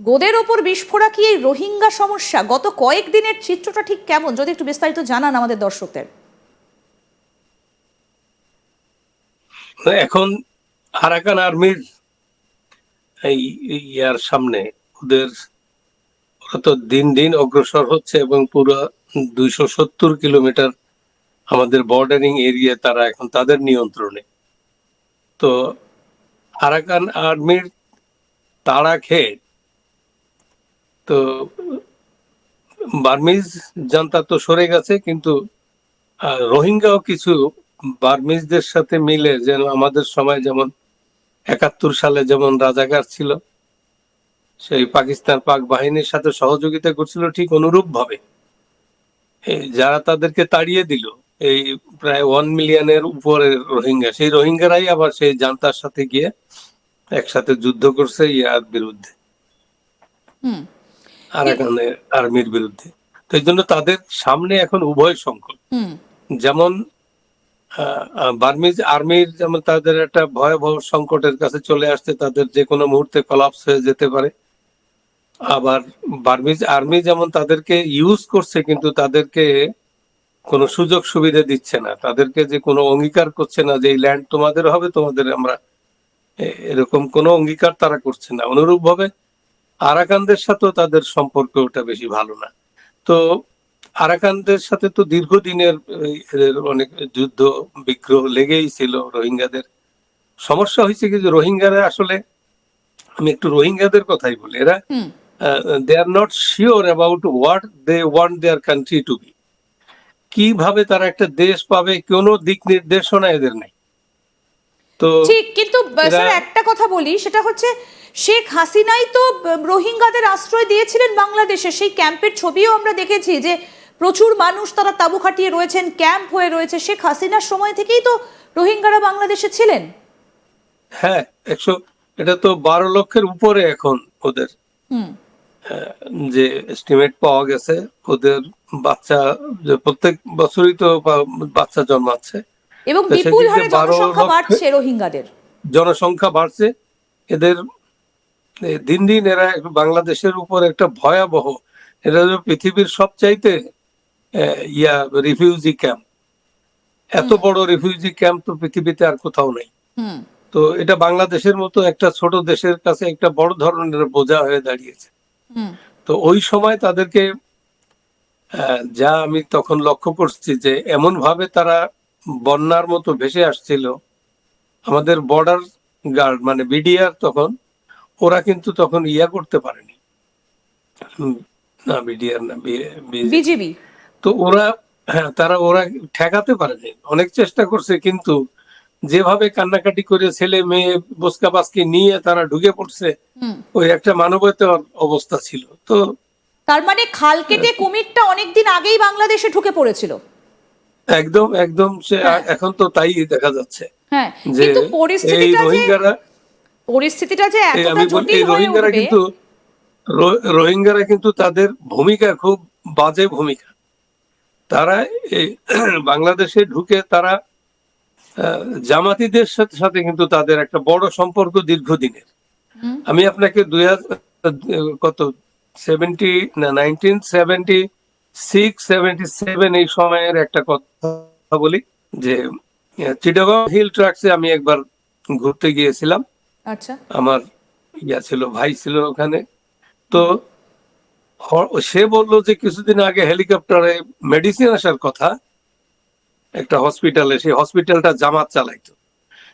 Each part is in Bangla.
গোদের ওপর বিস্ফোরা কি এই রোহিঙ্গা সমস্যা? গত কয়েকদিনের চিত্রটা ঠিক কেমন, যদি একটু বিস্তারিত জানান আমাদের দর্শকদের। এখন আরাকান আর্মির এই ইয়ার সামনে ওদের ওরা তো দিন দিন অগ্রসর হচ্ছে এবং পুরো 270 কিলোমিটার আমাদের বর্ডারিং এরিয়া তারা এখন তাদের নিয়ন্ত্রণে। তো আরাকান আর্মির তাড়া খেয়ে তো বার্মিজ জান্তা তো সরে গেছে, কিন্তু রোহিঙ্গাও কিছু বার্মিজদের সাথে মিলে, যেন আমাদের সময় যেমন 71 সালে যেমন রাজাকার ছিল, সেই পাকিস্তান পাক বাহিনীর সাথে সহযোগিতা করছিল, ঠিক অনুরূপ ভাবে যারা তাদেরকে তাড়িয়ে দিল, এই প্রায় 1 মিলিয়নের উপরে রোহিঙ্গা, সেই রোহিঙ্গারাই আবার সেই জান্তার সাথে গিয়ে একসাথে যুদ্ধ করছে ইয়ার বিরুদ্ধে, আরাকানের আর্মির বিরুদ্ধে। তো এই জন্য তাদের সামনে এখন উভয় সংকট। যেমন বার্মিজ আর্মির যেমন তাদের একটা ভয়াবহ সংকটের কাছে চলে আসছে, তাদের যে কোনো মুহূর্তে কলাপস হয়ে যেতে পারে। আবার বার্মিজ আর্মি যেমন তাদেরকে ইউজ করছে, কিন্তু তাদেরকে কোনো সুযোগ সুবিধা দিচ্ছে না, তাদেরকে যে কোনো অঙ্গীকার করছে না যে এই ল্যান্ড তোমাদের হবে, তোমাদের আমরা, এরকম কোনো অঙ্গীকার তারা করছে না। অনুরূপ ভাবে আরাকানদের সাথেও তাদের সম্পর্ক ওটা বেশি ভালো না। তো আরাকানদের সাথে তো দীর্ঘদিনের এদের অনেক যুদ্ধ বিগ্রহ লেগেই ছিল। রোহিঙ্গাদের সমস্যা হয়েছে কি, যে রোহিঙ্গারা আসলে, আমি একটু রোহিঙ্গাদের কথাই বলি, এরা they are not sure about what they want their country to be. কিভাবে তারা একটা দেশ পাবে, কোনো দিক নির্দেশনা এদের নেই। তো ঠিক, কিন্তু স্যার একটা কথা বলি, সেটা হচ্ছে শেখ হাসিনাই তো রোহিঙ্গাদের আশ্রয় দিয়েছিলেন বাংলাদেশে। সেই ক্যাম্পের ছবিও আমরা দেখেছি, যে প্রচুর মানুষ তারা তাঁবু খাটিয়ে রয়েছেন, ক্যাম্প হয়ে রয়েছে। শেখ হাসিনার সময় থেকেই তো রোহিঙ্গারা বাংলাদেশে ছিলেন। হ্যাঁ, এটা তো 12 লক্ষের উপরে এখন ওদের যে এস্টিমেট পাওয়া গেছে। ওদের বাচ্চা যে প্রত্যেক বছরই তো বাচ্চা জন্মাচ্ছে, এবং বিপুল হারে জনসংখ্যা বাড়ছে, রোহিঙ্গাদের জনসংখ্যা বাড়ছে। এদের দিন দিন এরা বাংলাদেশের উপর একটা ভয়াবহ, এটা পৃথিবীর সবচাইতে রিফিউজি ক্যাম্প। এত বড় রিফিউজি ক্যাম্প তো পৃথিবীতে আর কোথাও নেই। তো এটা বাংলাদেশের মতো একটা ছোট দেশের কাছে একটা বড় ধরনের বোঝা হয়ে দাঁড়িয়েছে। তো ওই সময় তাদেরকে যা আমি তখন লক্ষ্য করছি, যে এমন ভাবে তারা বন্যার মতো ভেসে আসছিল। আমাদের বর্ডার গার্ড মানে বিডিআর, তখন ওরা কিন্তু তখন ইয়া করতে পারেনি, না বিডিআর না, বিজিবি। তো ওরা ঠেকাতে পারেনি। অনেক চেষ্টা করছে, কিন্তু যেভাবে কান্নাকাটি করে ছেলে মেয়ে বসকা বাসকে নিয়ে তারা ঢুকে পড়ছে, ওই একটা মানবতার অবস্থা ছিল। তো তার মানে খাল কেটে কুমিরটা অনেকদিন আগেই বাংলাদেশে ঢুকে পড়েছিল। একদম একদম, এখন তো তাই দেখা যাচ্ছে। হ্যাঁ, যে কিন্তু এই পরিস্থিতিটা যে এতটা জটিল হয়ে রোহিঙ্গারা উঠবে। কিন্তু রোহিঙ্গারা কিন্তু তাদের ভূমিকা খুব বাজে ভূমিকা। তারা এই বাংলাদেশে ঢুকে তারা জামাতিদের সাথে সাথে কিন্তু তাদের একটা বড় সম্পর্ক দীর্ঘদিনের। আমি আপনাকে কত 1976-77 এই সময়ের একটা কথা বলি, যে চিটাগং হিল ট্রাক্সে আমি একবার ঘুরতে গিয়েছিলাম। আচ্ছা, আমার ছিল, ভাই ছিল ওখানে। তো সে বললো যে কিছুদিন আগে হেলিকপ্টারে মেডিসিন আসার কথা একটা হসপিটালে, সেই হসপিটালটা জামাত চালাইতো।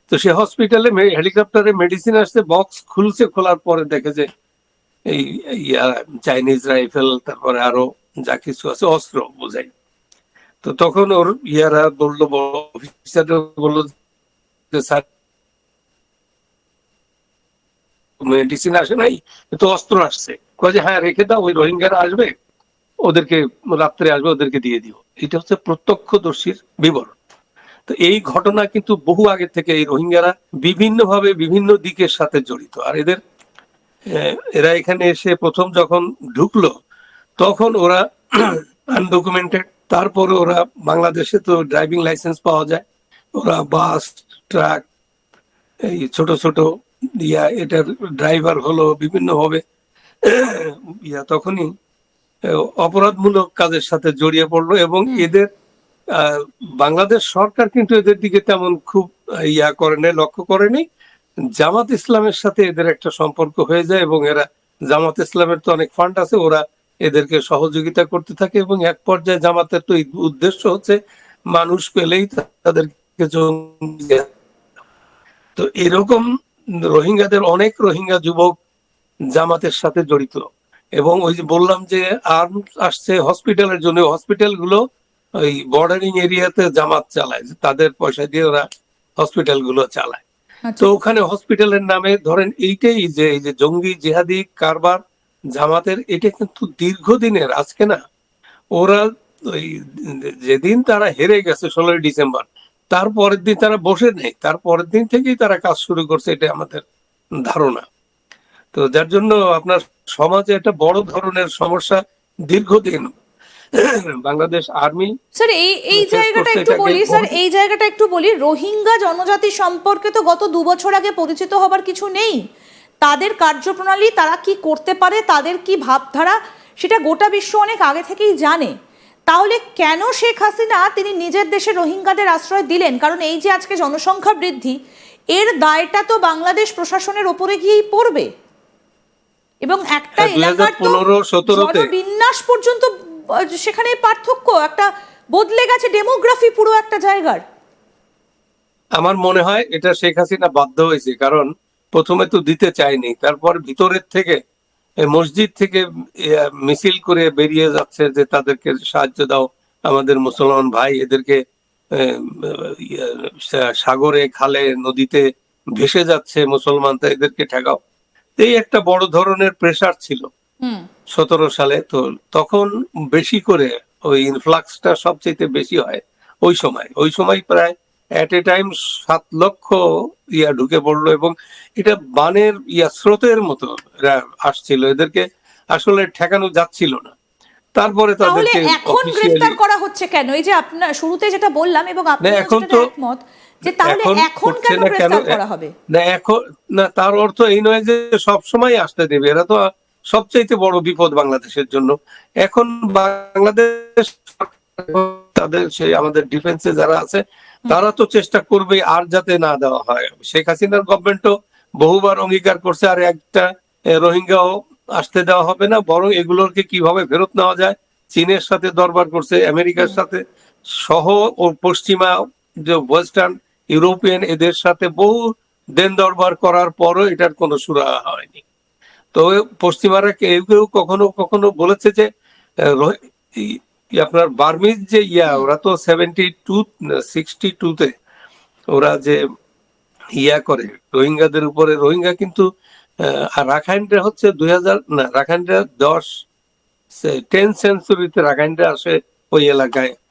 তো সে হসপিটালে হেলিকপ্টারে মেডিসিন আসছে, বক্স খুলছে, খোলার পরে দেখে যে এই চাইনিজ রাইফেল, তারপরে আরো যা কিছু আছে অস্ত্র বোঝাই। তো তখন ওর বললো, অফিসার বললো যে স্যার মেডিসিন আসে নাই, তো অস্ত্র আসছে। কয়ে যে হ্যাঁ রেখে দাও, ওই রোহিঙ্গারা আসবে, ওদেরকে রাত্রে আসবে, ওদেরকে দিয়ে দিও। এটা হচ্ছে প্রত্যক্ষদর্শীর বিবরণ। তো এই ঘটনা কিন্তু বহু আগে থেকে এই রোহিঙ্গারা বিভিন্ন ভাবে বিভিন্ন দিকের সাথে জড়িত। আর এরা এখানে এসে প্রথম যখন ঢুকলো, তখন ওরা আনডকুমেন্টেড। তারপরে ওরা বাংলাদেশে তো ড্রাইভিং লাইসেন্স পাওয়া যায়, ওরা বাস, ট্রাক, এই ছোট ছোট এটার ড্রাইভার হলো বিভিন্ন ভাবে। তখনই অপরাধমূলক কাজের সাথে জড়িয়ে পড়লো, এবং এদের আহ, বাংলাদেশ সরকার কিন্তু এদের দিকে তেমন খুব করেনি, লক্ষ্য করেনি। জামাত ইসলামের সাথে এদের একটা সম্পর্ক হয়ে যায়, এবং এরা, জামাত ইসলামের তো অনেক ফান্ড আছে, ওরা এদেরকে সহযোগিতা করতে থাকে, এবং এক পর্যায়ে জামাতের তো এই উদ্দেশ্য হচ্ছে মানুষ পেলেই তাদেরকে জঙ্গি। তো এরকম রোহিঙ্গাদের, অনেক রোহিঙ্গা যুবক জামাতের সাথে জড়িত। এবং ওই যে বললাম যে আর্মস আসছে হসপিটালের জন্য, হসপিটাল গুলো ওই বর্ডারিং এরিয়াতে জামাত চালায়, তাদের পয়সা দিয়ে ওরা হসপিটাল গুলো চালায়। তো ওখানে হসপিটালের নামে ধরেন এইটাই যে এই যে জঙ্গি জিহাদি কারবার জামাতের, এটা কিন্তু দীর্ঘদিনের, আজকে না। ওরা ওই যেদিন তারা হেরে গেছে 16ই ডিসেম্বর, তার পরের দিন তারা বসে নেই, তার পরের দিন থেকেই তারা কাজ শুরু করছে, এটা আমাদের ধারণা। তো যার জন্য আপনার সমাজে একটা বড় ধরনের সমস্যা দীর্ঘদিন বাংলাদেশ আর্মি স্যার এই জায়গাটা একটু বলি, স্যার এই জায়গাটা একটু বলি, রোহিঙ্গা জনজাতি সম্পর্কে তো গত 2 বছর আগে পরিচিত হবার কিছু নেই। তাদের কার্যপ্রণালী, তারা কি করতে পারে, তাদের কি ভাবধারা, সেটা গোটা বিশ্ব অনেক আগে থেকেই জানে। তাহলে কেন শেখ হাসিনা তিনি নিজের দেশে রোহিঙ্গাদের আশ্রয় দিলেন? কারণ এই যে আজকে জনসংখ্যা বৃদ্ধি, এর দায়টা তো বাংলাদেশ প্রশাসনের ওপরে গিয়েই পড়বে, এবং একটা এলাকার তো 2015-17 জনবিন্যাস পর্যন্ত সেখানে পার্থক্য একটা বদলে গেছে, ডেমোগ্রাফি পুরো একটা জায়গার। আমার মনে হয় এটা শেখ হাসিনা বাধ্য হয়েছে, কারণ প্রথমে তো দিতে চায়নি, তারপর ভিতরের থেকে মসজিদ থেকে মিছিল করে বেরিয়ে যাচ্ছে যে তাদেরকে সাহায্য দাও, আমাদের মুসলমান ভাই, এদেরকে সাগরে, খালে, নদীতে ভেসে যাচ্ছে মুসলমান, তাই এদেরকে ঠেকাও। এই একটা বড় ধরনের প্রেসার ছিল 17 সালে। তো তখন বেশি করে ওই ইনফ্লাক্সটা সবচেয়ে বেশি হয় ওই সময় প্রায় এট এ টাইম 7 লক্ষ ঢুকে পড়লো, এবং এটা বানের স্রোতের মতো এরা আসছিল, এদেরকে আসলে ঠেকানো যাচ্ছিল না। তারপরে তাদেরকে এখন গ্রেফতার করা হচ্ছে কেন? এই যে আপনার শুরুতে যেটা বললাম, এবং আপনি এখন তো একমত যে তাহলে এখন কেন গ্রেফতার করা হবে না, এখন না, তার অর্থ এই নয় যে সব সময় আসতে দেবে, এরা তো সবচাইতে বড় বিপদ বাংলাদেশের জন্য। এখন বাংলাদেশ তাদের সেই আমাদের ডিফেন্সে যারা আছে তারা তো চেষ্টা করবে আর যাতে না দেওয়া হয়। শেখ হাসিনার গভর্নমেন্টও বহুবার অঙ্গীকার করছে আর একটা রোহিঙ্গাও আসতে দেওয়া হবে না, বরং এগুলোকে কিভাবে ফেরত নেওয়া যায় চীনের সাথে দরবার করছে, আমেরিকার সাথে সহ ও পশ্চিমা যে ওয়েস্টার্ন ইউরোপিয়ান এদের সাথে বহু দেন দরবার করার পরও এটার কোনো সুরাহা হয়নি। তো পশ্চিমারা কেউ কেউ কখনো কখনো বলেছে যে আপনার বার্মিজ যে ওরা তো 62-তে ওরা যে করে রোহিঙ্গাদের উপরে, রোহিঙ্গা কিন্তু আর রাখাইনরা হচ্ছে 2000 না, রাখাইনরা 10 সেঞ্চুরিতে রাখাইনরা আসে ওই এলাকায়